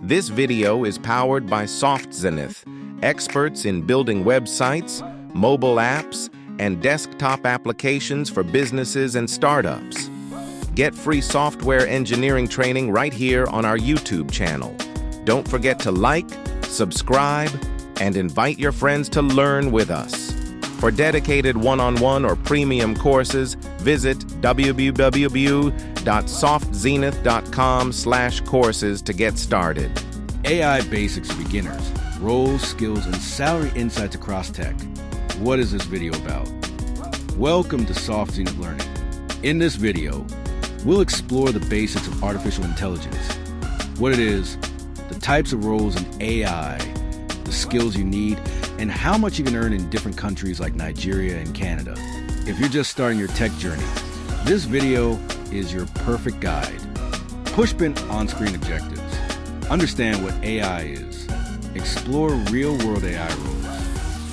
This video is powered by Softzenith, experts in building websites, mobile apps, and desktop applications for businesses and startups. Get free software engineering training right here on our YouTube channel. Don't forget to like, subscribe, and invite your friends to learn with us. For dedicated one-on-one or premium courses, visit www.softzenith.com/courses to get started. AI basics for beginners, roles, skills, and salary insights across tech. What is this video about? Welcome to Softzenith Learning. In this video, we'll explore the basics of artificial intelligence, what it is, the types of roles in AI, the skills you need, and how much you can earn in different countries like Nigeria and Canada. If you're just starting your tech journey, this video is your perfect guide. Pushpin on-screen objectives. Understand what AI is. Explore real-world AI roles.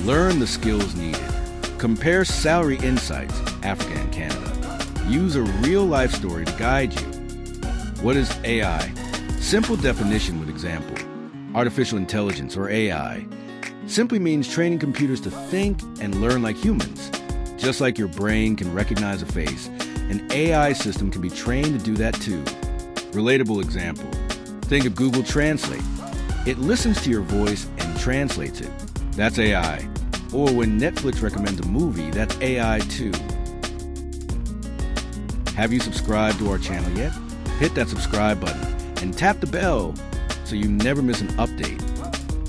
Learn the skills needed. Compare salary insights, Africa and Canada. Use a real-life story to guide you. What is AI? Simple definition with example. Artificial intelligence, or AI, simply means training computers to think and learn like humans. Just like your brain can recognize a face, an AI system can be trained to do that too. Relatable example. Think of Google Translate. It listens to your voice and translates it. That's AI. Or when Netflix recommends a movie, that's AI too. Have you subscribed to our channel yet? Hit that subscribe button and tap the bell so you never miss an update.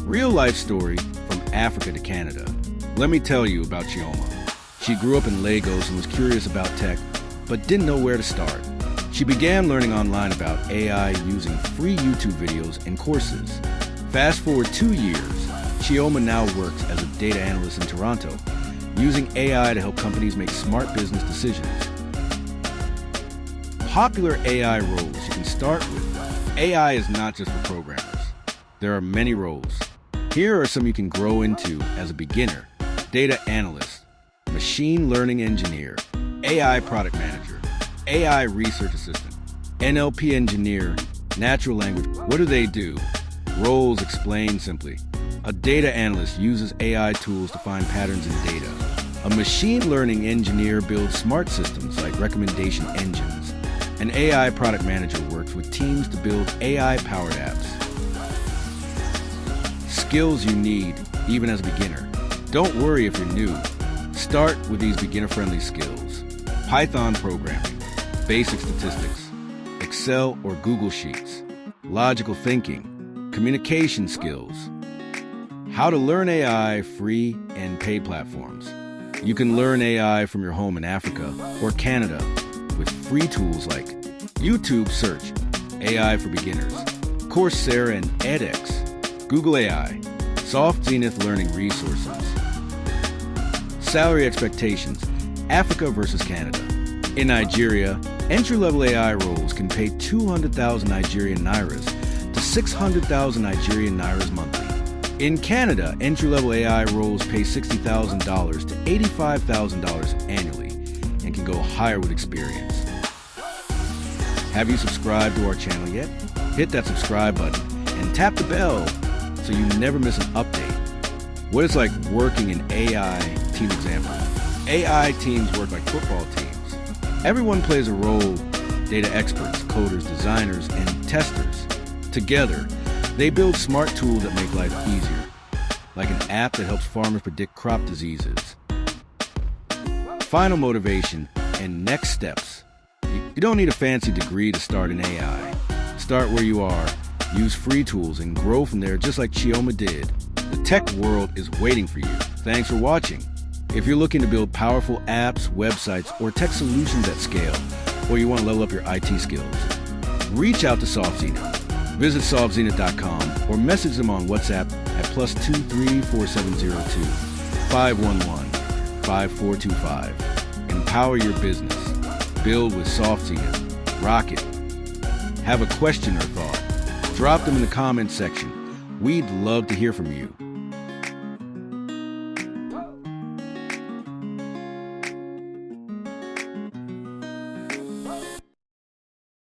Real life story from Africa to Canada. Let me tell you about Chioma. She grew up in Lagos and was curious about tech, but didn't know where to start. She began learning online about AI using free YouTube videos and courses. Fast forward 2 years, Chioma now works as a data analyst in Toronto, using AI to help companies make smart business decisions. Popular AI roles you can start with. AI is not just for programmers. There are many roles. Here are some you can grow into as a beginner. Data analyst, machine learning engineer, AI product manager, AI research assistant, NLP engineer, natural language. What do they do? Roles explained simply. A data analyst uses AI tools to find patterns in data. A machine learning engineer builds smart systems like recommendation engines. An AI product manager works with teams to build AI-powered apps. Skills you need, even as a beginner. Don't worry if you're new. Start with these beginner-friendly skills. Python programming, basic statistics, Excel or Google Sheets, logical thinking, communication skills. How to learn AI, free and paid platforms. You can learn AI from your home in Africa or Canada with free tools like YouTube search, AI for beginners, Coursera and edX, Google AI, Softzenith learning resources. Salary expectations, Africa versus Canada. In Nigeria, entry-level AI roles can pay 200,000 Nigerian Nairas to 600,000 Nigerian Nairas monthly. In Canada, entry-level AI roles pay $60,000 to $85,000 annually and can go higher with experience. Have you subscribed to our channel yet? Hit that subscribe button and tap the bell so you never miss an update. What it's like working in AI team example. AI teams work like football teams. Everyone plays a role, data experts, coders, designers, and testers. Together, they build smart tools that make life easier, like an app that helps farmers predict crop diseases. Final motivation and next steps. You don't need a fancy degree to start in AI. Start where you are, use free tools, and grow from there just like Chioma did. The tech world is waiting for you. Thanks for watching. If you're looking to build powerful apps, websites, or tech solutions at scale, or you want to level up your IT skills, reach out to Softzenith. Visit softzenith.com or message them on WhatsApp at +23 4702 511 5425. Empower your business. Build with Softzenith. Rock it. Have a question or thought? Drop them in the comments section. We'd love to hear from you.